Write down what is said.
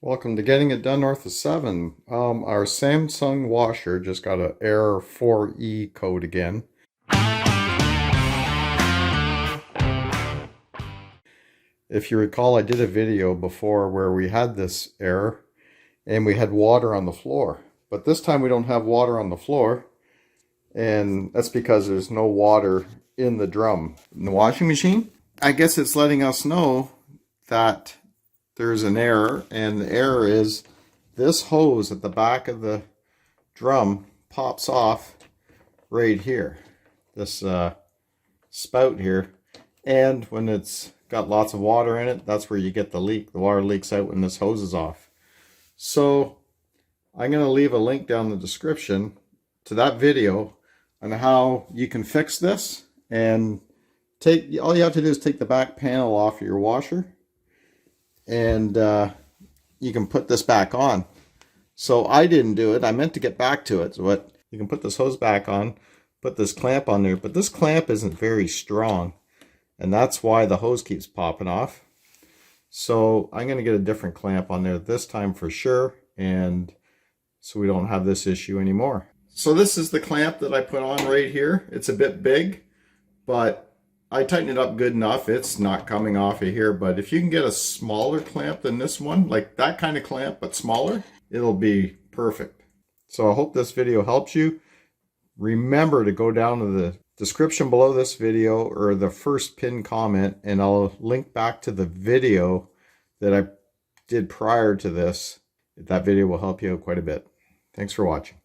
Welcome to Getting It Done North of 7. Our Samsung washer just got an error 4E code again. If you recall, I did a video before where we had this error and we had water on the floor. But this time we don't have water on the floor, and that's because there's no water in the drum. In the washing machine, I guess it's letting us know that there's an error, and the error is this hose at the back of the drum pops off right here, this spout here, and when it's got lots of water in it, that's where you get the leak. The water leaks out when this hose is off. So I'm going to leave a link down in the description to that video on how you can fix this, and all you have to do is take the back panel off of your washer, and you can put this back on. So I didn't do it. I meant to get back to it. So you can put this hose back on, put this clamp on there, but this clamp isn't very strong, and that's why the hose keeps popping off. So I'm going to get a different clamp on there this time for sure, and so we don't have this issue anymore. So this is the clamp that I put on right here. It's a bit big, but I tightened it up good enough. It's not coming off of here, but if you can get a smaller clamp than this one, like that kind of clamp but smaller, it'll be perfect. So I hope this video helps you. Remember to go down to the description below this video or the first pinned comment, and I'll link back to the video that I did prior to this. That video will help you out quite a bit. Thanks for watching.